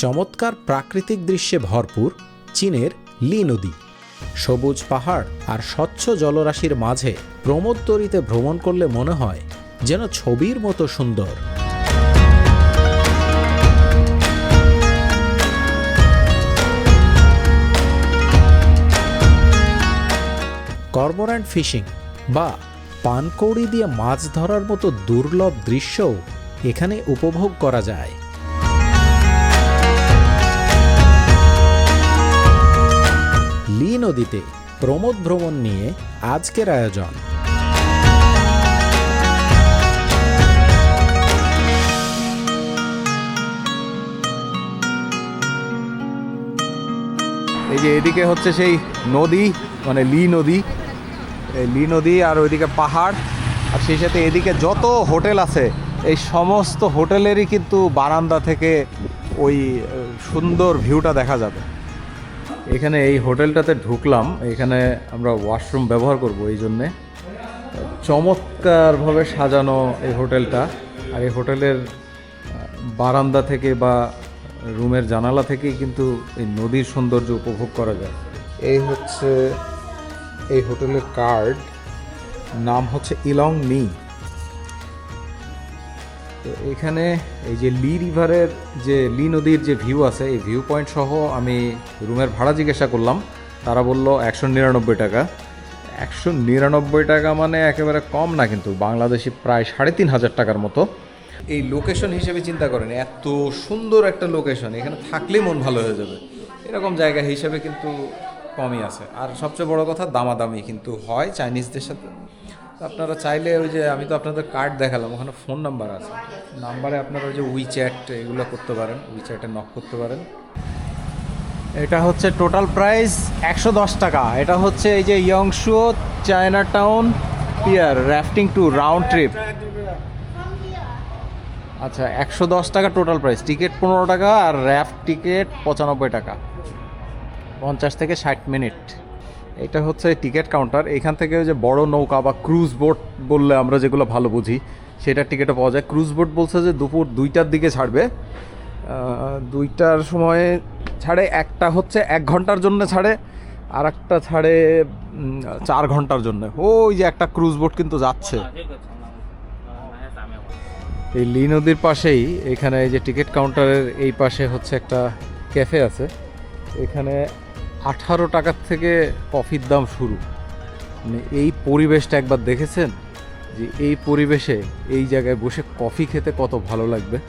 চমৎকার প্রাকৃতিক দৃশ্যে ভরপুর চীনের লি নদী। সবুজ পাহাড় আর স্বচ্ছ জলরাশির মাঝে প্রমোদতরীতে ভ্রমণ করলে মনে হয় যেন ছবির মতো সুন্দর। কর্মোরান্ট ফিশিং বা পানকৌড়ি দিয়ে মাছ ধরার মতো দুর্লভ দৃশ্যও এখানে উপভোগ করা যায়। লি নদীতে প্রমোদ ভ্রমণ নিয়ে আজকের আয়োজন। এই যে এদিকে হচ্ছে সেই নদী, মানে লি নদী, এই লি নদী, আর ওইদিকে পাহাড়, আর সেই সাথে এদিকে যত হোটেল আছে এই সমস্ত হোটেলেরই কিন্তু বারান্দা থেকে ওই সুন্দর ভিউটা দেখা যাবে। এখানে এই হোটেলটাতে ঢুকলাম, এখানে আমরা ওয়াশরুম ব্যবহার করব, এই জন্যে চমৎকারভাবে সাজানো এই হোটেলটা। আর এই হোটেলের বারান্দা থেকে বা রুমের জানালা থেকেই কিন্তু এই নদীর সৌন্দর্য উপভোগ করা যায়। এই হচ্ছে এই হোটেলের কার্ড, নাম হচ্ছে ইলং নি। তো এখানে এই যে লি রিভারের যে লি নদীর যে ভিউ আছে, এই ভিউ পয়েন্ট সহ আমি রুমের ভাড়া জিজ্ঞাসা করলাম, তারা বলল 199 টাকা। 199 টাকা মানে একেবারে কম না, কিন্তু বাংলাদেশি প্রায় 3500 টাকার মতো। এই লোকেশন হিসেবে চিন্তা করেন, এত সুন্দর একটা লোকেশন, এখানে থাকলেই মন ভালো হয়ে যাবে। এরকম জায়গা হিসেবে কিন্তু কমই আছে। আর সবচেয়ে বড় কথা, দামাদামি কিন্তু হয় চাইনিজদের সাথে। আপনারা চাইলে ওই যে আমি তো আপনাদের কার্ড দেখালাম, ওখানে ফোন নাম্বার আছে, নাম্বারে আপনারা ওই যে উইচ্যাট এগুলো করতে পারেন, উইচ্যাটে নক করতে পারেন। এটা হচ্ছে টোটাল প্রাইস 110 টাকা। এটা হচ্ছে এই যে Yangshuo China town pier rafting two round trip. আচ্ছা, 110 টাকা টোটাল প্রাইস। টিকিট 15 টাকা আর র্যাফট টিকিট 95 টাকা, 50 থেকে 60 মিনিট। এটা হচ্ছে টিকিট কাউন্টার। এইখান থেকে ওই যে বড় নৌকা বা ক্রুজ বোট বললে আমরা যেগুলো ভালো বুঝি, সেটার টিকিটও পাওয়া যায়। ক্রুজ বোট বলছে যে দুপুর 2টার দিকে ছাড়বে, 2টার সময় ছাড়ে। একটা হচ্ছে 1 ঘন্টার জন্য ছাড়ে, আর একটা ছাড়ে 4 ঘন্টার জন্য। ওই যে একটা ক্রুজ বোট কিন্তু যাচ্ছে এই লি নদীর পাশেই। এখানে এই যে টিকিট কাউন্টারের এই পাশে হচ্ছে একটা ক্যাফে আছে। এখানে 18 টাকার থেকে কফির দাম শুরু। মানে এই পরিবেশটা একবার দেখেছেন, যে এই পরিবেশে এই জায়গায় বসে কফি খেতে কত ভালো লাগবে।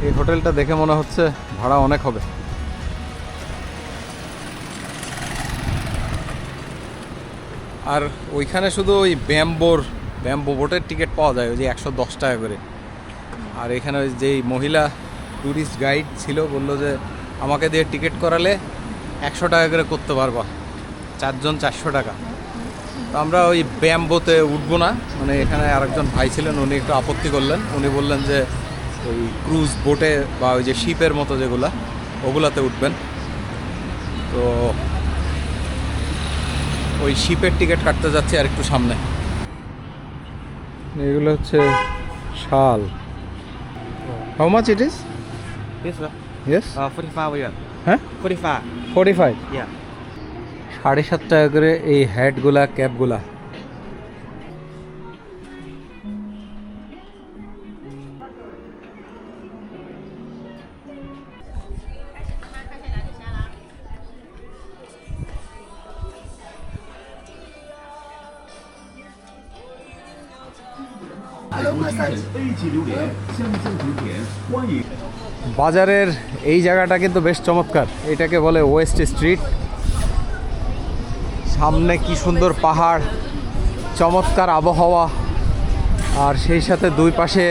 এই হোটেলটা দেখে মনে হচ্ছে ভাড়া অনেক হবে। আর ওইখানে শুধু ওই ব্যাম্বো বোটের টিকিট পাওয়া যায়, ওই যে 110 টাকা করে। আর এখানে ওই যেই মহিলা ট্যুরিস্ট গাইড ছিল, বললো যে আমাকে দিয়ে টিকিট করালে 100 টাকা করে করতে পারবা, 4 জন 400 টাকা। তো আমরা ওই ব্যাম্বোতে উঠবো না, মানে এখানে আরেকজন ভাই ছিলেন, উনি একটু আপত্তি করলেন। উনি বললেন যে ওই ক্রুজ বোটে বা ওই যে শিপের মতো যেগুলা, ওগুলাতে উঠবেন। তো ওই শিপের টিকিট কাটতে যাচ্ছি আর একটু সামনে। এগুলো হচ্ছে শাল। How much it is? Yes, sir. Yes, 45 riyal. হ্যাঁ 45. 45। Yeah. 7.5 টাকা করে এই হ্যাটগুলা, ক্যাপগুলা। বাজারের এই জায়গাটা কিন্তু বেশ চমৎকার। এটাকে বলে ওয়েস্ট স্ট্রিট। সামনে কি সুন্দর পাহাড়, চমৎকার আবহাওয়া, আর সেই সাথে দুই পাশে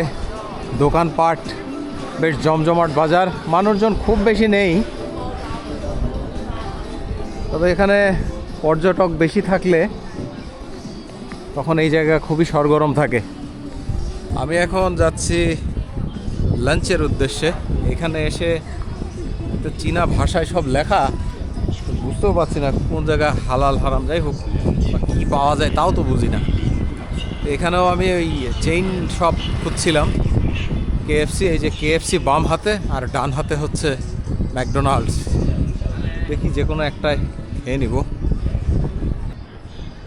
দোকানপাট, বেশ জমজমাট বাজার। মানুষজন খুব বেশি নেই, তবে এখানে পর্যটক বেশি থাকলে তখন এই জায়গা খুবই সরগরম থাকে। আমি এখন যাচ্ছি লাঞ্চের উদ্দেশ্যে। এখানে এসে তো চীনা ভাষায় সব লেখা, তো বুঝতেও পারছি না কোন জায়গায় হালাল হারাম, যাই হোক বা কী পাওয়া যায় তাও তো বুঝি না। তো এখানেও আমি ওই চেইন শপ খুঁজছিলাম, কেএফসি, এই যে কেএফসি বাম হাতে আর ডান হাতে হচ্ছে ম্যাকডোনাল্ডস। দেখি যে কোনো একটাই খেয়ে নিব।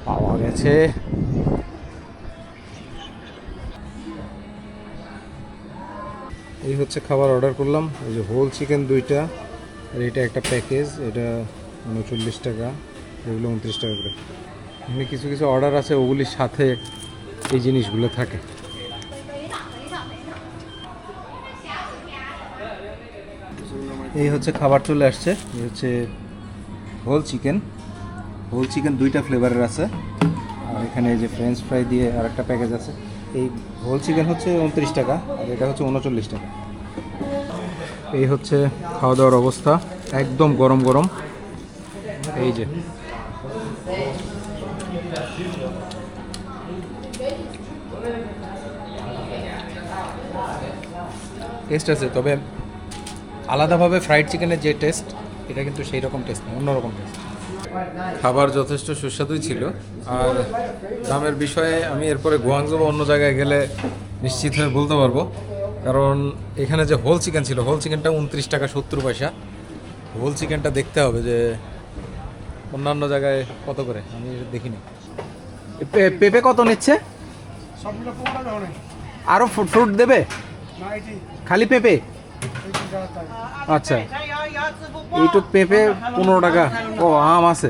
পাওয়া গেছে। এই হচ্ছে খাবার অর্ডার করলাম, এই যে হোল চিকেন 2টা, আর এটা একটা প্যাকেজ, এটা 39 টাকা, এগুলো 29 টাকা করে। এমনি কিছু কিছু অর্ডার আছে ওগুলির সাথে এই জিনিসগুলো থাকে। এই হচ্ছে খাবার চলে আসছে, এই হচ্ছে হোল চিকেন। হোল চিকেন 2টা ফ্লেভারের আছে, আর এখানে এই যে ফ্রেঞ্চ ফ্রাই দিয়ে আর একটা প্যাকেজ আছে। এই হোল চিকেন হচ্ছে 29 টাকা, আর এটা হচ্ছে 39 টাকা। এই হচ্ছে খাওয়া দাওয়ার অবস্থা, একদম গরম গরম। এই যে টেস্ট আছে, তবে আলাদাভাবে ফ্রাইড চিকেনের যে টেস্ট, এটা কিন্তু সেই রকম টেস্ট না, অন্যরকম টেস্ট। খাবার যথেষ্ট সুস্বাদুই ছিল। আর দামের বিষয়ে আমি এরপরে গুয়াংজো বা অন্য জায়গায় গেলে নিশ্চিত হয়ে বলতে পারবো, কারণ এখানে যে হোল চিকেন ছিল, হোল চিকেনটা 29 টাকা 70 পয়সা। হোল চিকেনটা দেখতে হবে যে অন্যান্য জায়গায় কত করে, আমি দেখিনি। পেঁপে কত নিচ্ছে? আরও ফ্রুট দেবে? খালি পেঁপে? আচ্ছা, এইটুক পেঁপে 15 টাকা। ও আম আছে?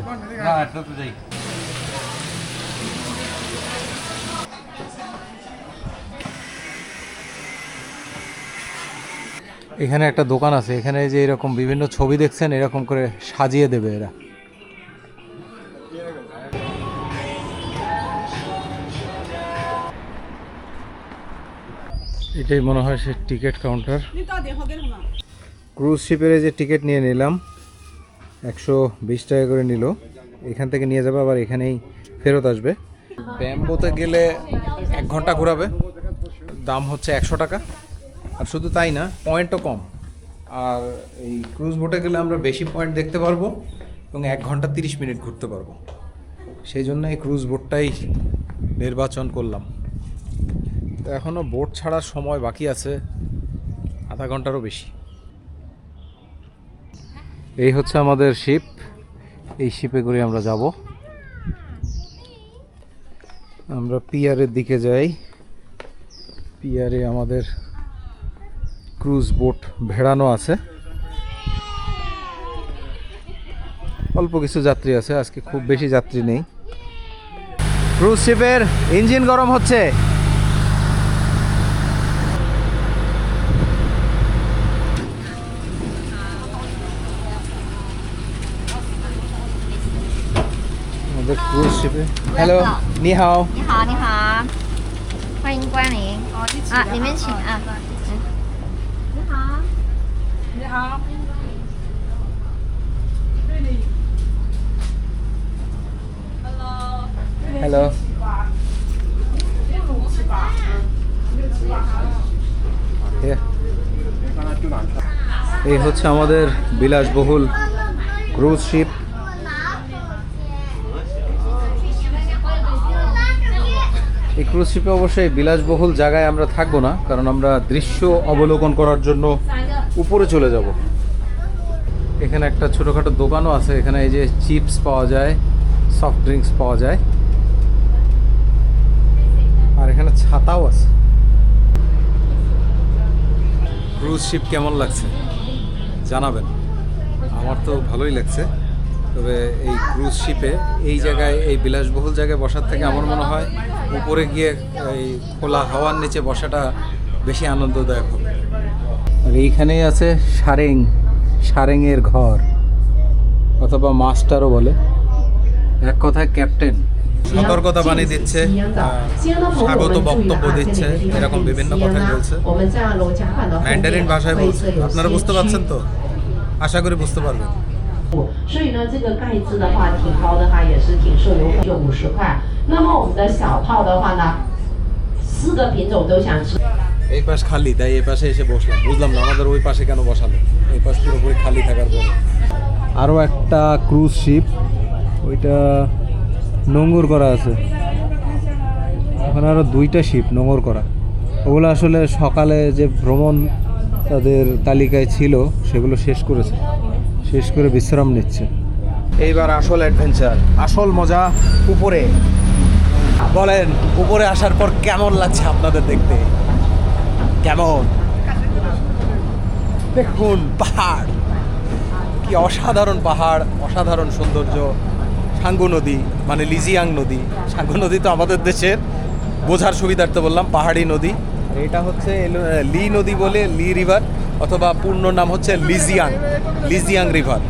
এখানে একটা দোকান আছে, এখানে যে এরকম বিভিন্ন ছবি দেখছেন, এরকম করে সাজিয়ে দেবে এরা। এটাই মনে হয় সে টিকিট কাউন্টার। ক্রুজ শিপের যে টিকিট নিয়ে নিলাম, 120 টাকা করে নিল। এখান থেকে নিয়ে যাবে, আবার এখানেই ফেরত আসবে। ব্যাম্বোতে গেলে 1 ঘন্টা ঘোরাবে, দাম হচ্ছে 100 টাকা। আর শুধু তাই না, পয়েন্টও কম। আর এই ক্রুজ বোটে গেলে আমরা বেশি পয়েন্ট দেখতে পারবো এবং 1 ঘন্টা 30 মিনিট ঘুরতে পারবো। সেই জন্য এই ক্রুজ বোটটাই নির্বাচন করলাম। তো এখনও বোট ছাড়ার সময় বাকি আছে, আধা ঘন্টারও বেশি। এই হচ্ছে আমাদের শিপ, এই শিপে করে আমরা যাব। আমরা পিয়ারের দিকে যাই। পিয়ারে আমাদের ক্রুজ বোট ভেড়ানো আছে, অল্প কিছু যাত্রী আছে, আজকে খুব বেশি যাত্রী নেই। ক্রুজ শিপের ইঞ্জিন গরম হচ্ছে। আমাদের ক্রুজ শিপে। হ্যালো, নি হাও।你好，你好，欢迎光临。啊，里面请啊。你好，你好。 হ্যালো। এই হচ্ছে আমাদের বিলাসবহুল ক্রুজ শিপ। এই ক্রুজ শিপে অবশ্যই বিলাসবহুল জায়গায় আমরা থাকবো না, কারণ আমরা দৃশ্য অবলোকন করার জন্য উপরে চলে যাব। এখানে একটা ছোটোখাটো দোকানও আছে, এখানে এই যে চিপস পাওয়া যায়, সফট ড্রিঙ্কস পাওয়া যায়, আর এখানে ছাতাও আছে। ক্রুজ শিপ কেমন লাগছে জানাবেন, আমার তো ভালোই লাগছে। তবে এই ক্রুজ শিপে এই জায়গায়, এই বিলাসবহুল জায়গায় বসার থেকে আমার মনে হয় উপরে গিয়ে এই খোলা হাওয়ার নিচে বসাটা বেশি আনন্দদায়ক হবে। আর এইখানেই আছে সারেং, সারেংয়ের ঘর অথবা মাস্টারও বলে, এক কথায় ক্যাপ্টেন। সতর্কতা বাণী দিচ্ছে, স্বাগত বক্তব্য দিচ্ছে, এরকম বিভিন্ন কথা বলছে, ম্যান্ডারিন ভাষায় বলছে। আপনারা বুঝতে পারছেন তো? আশা করি বুঝতে পারবেন।所以呢，这个盖子的话，挺高的话也是挺受优惠，就50块。那么我们的小套的话呢，4个品种都想吃。এই পাশ খালি, তাই এই পাশে এসে বসলাম। বুঝলাম না আমাদের ওই পাশে কেন বসালো, এই পাশ পুরোপুরি খালি থাকার পরে। আরও একটা ক্রুজ শিপ, ওইটা নোঙর করা আছে। ওখানে আরও 2টা শিপ নোঙর করা। ওগুলো আসলে সকালে যে ভ্রমণ তাদের তালিকায় ছিল সেগুলো শেষ করেছে, শেষ করে বিশ্রাম নিচ্ছে। এইবার আসল অ্যাডভেঞ্চার, আসল মজা উপরে। বলেন উপরে আসার পর কেমন লাগছে আপনাদের দেখতে? কেমন? দেখুন পাহাড়, কি অসাধারণ পাহাড়, অসাধারণ সৌন্দর্য। সাঙ্গু নদী মানে লিজিয়াং নদী। সাঙ্গু নদী তো আমাদের দেশের, বোঝার সুবিধার্থে বললাম পাহাড়ি নদী। আর এটা হচ্ছে লি নদী বলে, লি রিভার, অথবা পূর্ণ নাম হচ্ছে লিজিয়াং, লিজিয়াং রিভার।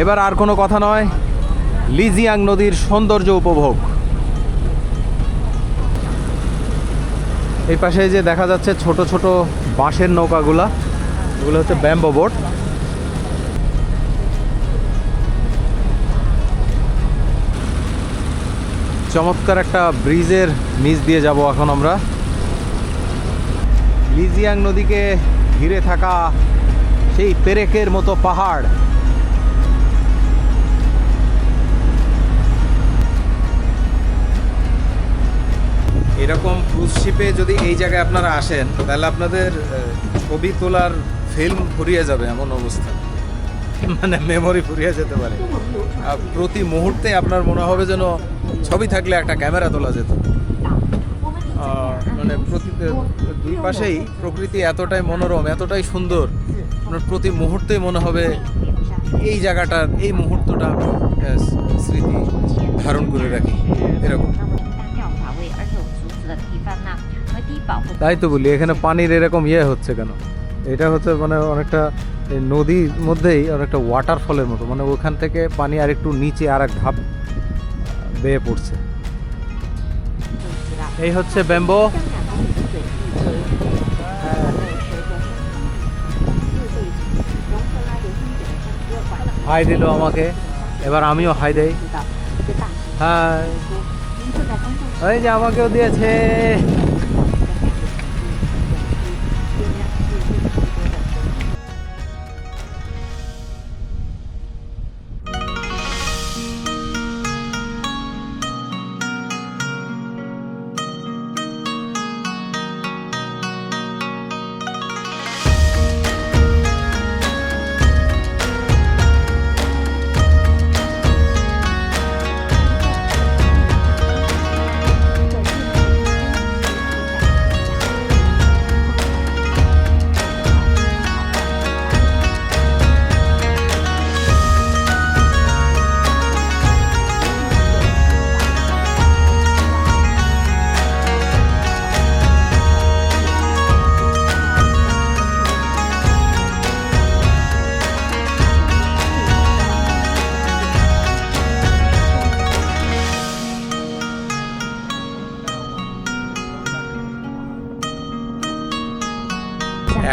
এবার আর কোনো কথা নয়, লিজিয়াং নদীর সৌন্দর্য উপভোগ। এই পাশে যে দেখা যাচ্ছে ছোট ছোট বাঁশের নৌকাগুলা, এগুলো হচ্ছে ব্যাম্বো বোট। চমৎকার একটা ব্রিজের নিচ দিয়ে যাব এখন আমরা। লিজিয়াং নদীকে ঘিরে থাকা সেই পেরেকের মতো পাহাড়, এরকম ক্রুজ শিপে যদি এই জায়গায় আপনারা আসেন তাহলে আপনাদের ছবি তোলার ফিল্ম ফুরিয়ে যাবে এমন অবস্থা, মানে মেমোরি ফুরিয়ে যেতে পারে। আর প্রতি মুহূর্তে আপনার মনে হবে যেন ছবি থাকলে একটা ক্যামেরা তোলা যেত। মানে দুই পাশেই প্রকৃতি এতটাই মনোরম, এতটাই সুন্দর, আপনার প্রতি মুহূর্তেই মনে হবে এই জায়গাটার এই মুহূর্তটা আমি স্মৃতি ধারণ করে রাখি, এরকম। তাই তো বলি, এখানে পানির এরকম হচ্ছে কেন? এটা হচ্ছে মানে অনেকটা নদীর মধ্যেই অনেকটা ওয়াটারফলের মতো, মানে ওখান থেকে পানি আর একটু নিচে আর এক ধাপ বেয়ে পড়ছে। এই হচ্ছে ব্যাম্বো। হাই দিল আমাকে, এবার আমিও হাই দেই। হ্যাঁ, ওই যে আমাকেও দিয়েছে।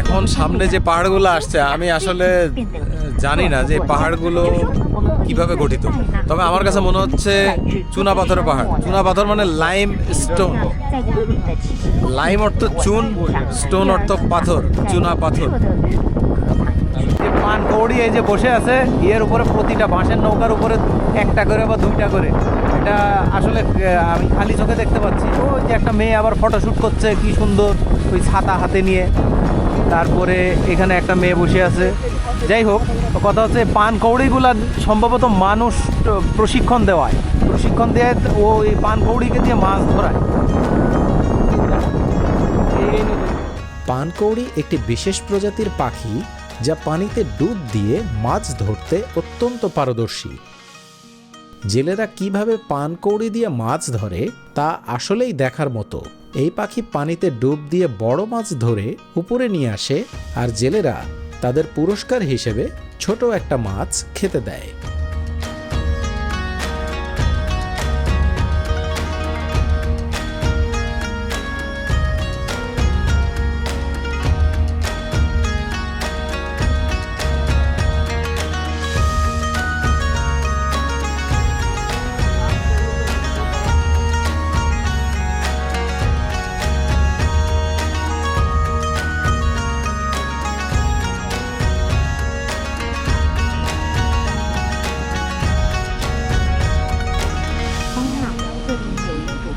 এখন সামনে যে পাহাড়গুলো আসছে আমি আসলে জানি না যে পাহাড়গুলো কিভাবে গঠিত, তবে আমার কাছে মনে হচ্ছে চুনা পাথরের পাহাড়। চুনা পাথর মানে লাইম স্টোন, লাইম অর্থ চুন, স্টোন অর্থ পাথর, চুনা পাথর। পানকৌড়ি এই যে বসে আছে, এর উপরে প্রতিটা বাঁশের নৌকার উপরে একটা করে বা 2টা করে, এটা আসলে আমি খালি চোখে দেখতে পাচ্ছি। ওই যে একটা মেয়ে আবার ফটোশ্যুট করছে, কি সুন্দর, ওই ছাতা হাতে নিয়ে। তারপরে এখানে একটা মেয়ে বসে আছে। যাই হোক, কথা হচ্ছে পানকৌড়িগুলা সম্ভবত মানুষ প্রশিক্ষণ দেওয়ায়, প্রশিক্ষণ দিয়ে ওই পানকৌড়িকে দিয়ে মাছ ধরায়। পানকৌড়ি একটি বিশেষ প্রজাতির পাখি যা পানিতে ডুব দিয়ে মাছ ধরতে অত্যন্ত পারদর্শী। জেলেরা কিভাবে পানকৌড়ি দিয়ে মাছ ধরে তা আসলেই দেখার মতো। এই পাখি পানিতে ডুব দিয়ে বড় মাছ ধরে উপরে নিয়ে আসে, আর জেলেরা তাদের পুরস্কার হিসেবে ছোট একটা মাছ খেতে দেয়।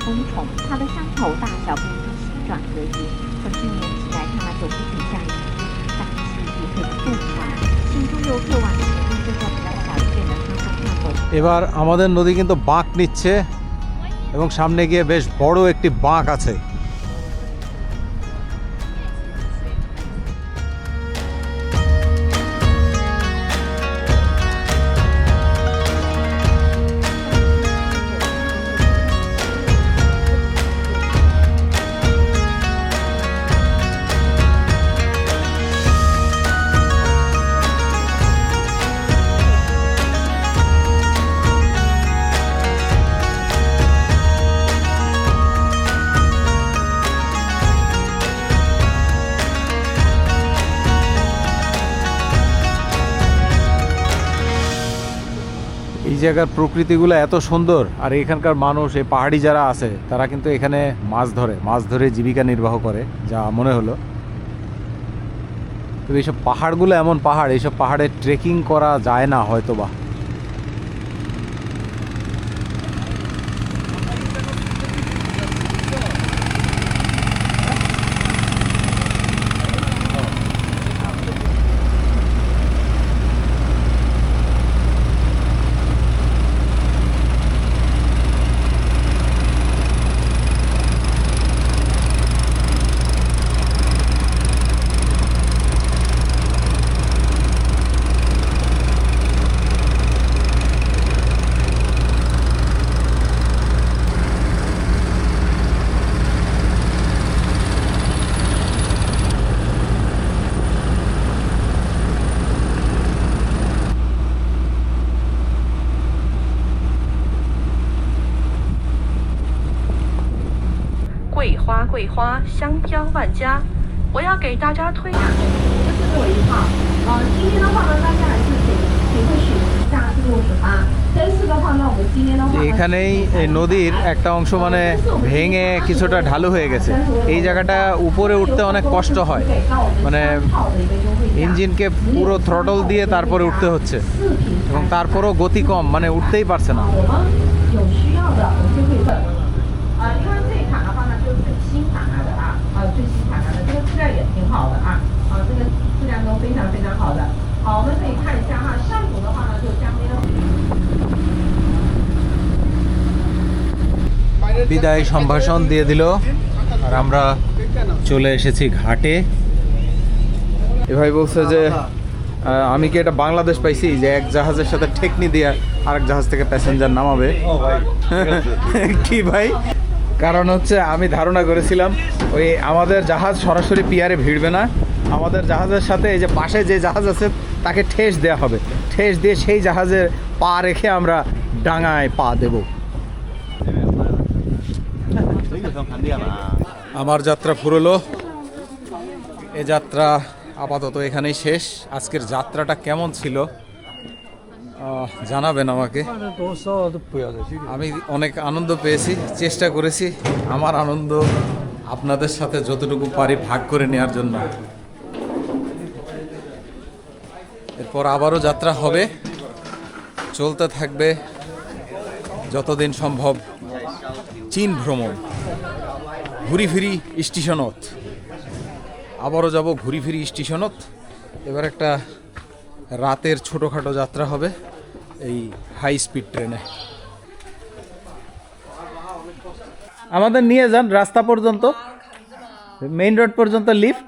蜂虫，它的伤头大小不一形状各异，可是连起来它就不停下一只，但是也可以动它。新猪游客往前面这个比较小一点的它会看过。 এবার আমাদের নদী কিন্তু বাঁক নিচ্ছে এবং সামনে গিয়ে বেশ বড় একটি বাঁক আছে। এই জায়গার প্রকৃতিগুলো এত সুন্দর, আর এখানকার মানুষ এই পাহাড়ি যারা আছে তারা কিন্তু এখানে মাছ ধরে জীবিকা নির্বাহ করে যা মনে হলো। তবে এইসব পাহাড়গুলো এমন পাহাড়, এইসব পাহাড়ে ট্রেকিং করা যায় না হয়তো বা।桂花，香飘万家。我要给大家推。这是1号。今天的话呢，大家还是请会选一下这个但是的话呢，我们今天的话 এখানেই এই নদীর একটা অংশ মানে ভেঙে কিছুটা ঢালু হয়ে গেছে। এই জায়গাটা উপরে উঠতে অনেক কষ্ট হয়, মানে ইঞ্জিনকে পুরো থ্রটল দিয়ে তারপরে উঠতে হচ্ছে এবং তারপরও গতি কম, মানে উঠতেই পারছে না। 有需要的我们就可以问。因为这一款的话呢，就是新款来的啊，最新款来的，这个质量也挺好的啊，这个质量都非常非常好的。好，我们可以看一下哈，上图的话呢，就江边的。 বিদায় সম্ভাষণ দিয়ে দিল আর আমরা চলে এসেছি ঘাটে। এ ভাই বলছে যে আমি কি এটা বাংলাদেশ পাইছি যে এক জাহাজের সাথে ঠেকনি দিয়ে আরেক জাহাজ থেকে প্যাসেঞ্জার নামাবে। কি ভাই, কারণ হচ্ছে আমি ধারণা করেছিলাম ওই আমাদের জাহাজ সরাসরি পিয়ারে ভিড়বে না, আমাদের জাহাজের সাথে এই যে পাশে যে জাহাজ আছে তাকে ঠেস দেওয়া হবে, ঠেস দিয়ে সেই জাহাজের পা রেখে আমরা ডাঙায় পা দেব। আমার যাত্রা ফুরলো, এ যাত্রা আপাতত এখানেই শেষ। আজকের যাত্রাটা কেমন ছিল জানাবেন আমাকে। আমি অনেক আনন্দ পেয়েছি, চেষ্টা করেছি আমার আনন্দ আপনাদের সাথে যতটুকু পারি ভাগ করে নেওয়ার জন্য। এরপর আবারও যাত্রা হবে, চলতে থাকবে যতদিন সম্ভব চীন ভ্রমণ। ঘুরি ফিরি স্টেশনত, আবারও যাব ঘুরি ফিরি স্টেশনত। এবার একটা রাতের ছোটোখাটো যাত্রা হবে এই হাই স্পিড ট্রেনে। আমাদের নিয়ে যান রাস্তা পর্যন্ত, মেইন রোড পর্যন্ত লিফট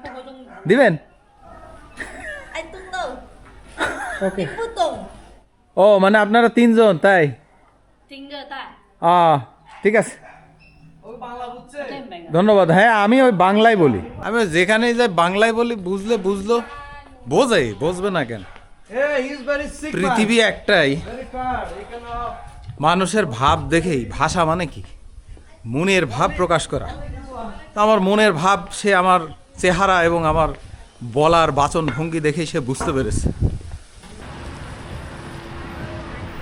দিবেন? ও মানে আপনারা 3 জন তাই? ঠিক আছে, ধন্যবাদ। হ্যাঁ আমি ওই বাংলায় বলি, আমি যেখানেই যাই বাংলায় বলি, বুঝলে বুঝলো, বুঝবে না কেন? পৃথিবী একটাই, মানুষের ভাব দেখেই ভাষা মানে কি, মনের ভাব প্রকাশ করা। তো আমার মনের ভাব সে আমার চেহারা এবং আমার বলার বাচন ভঙ্গি দেখেই সে বুঝতে পেরেছে।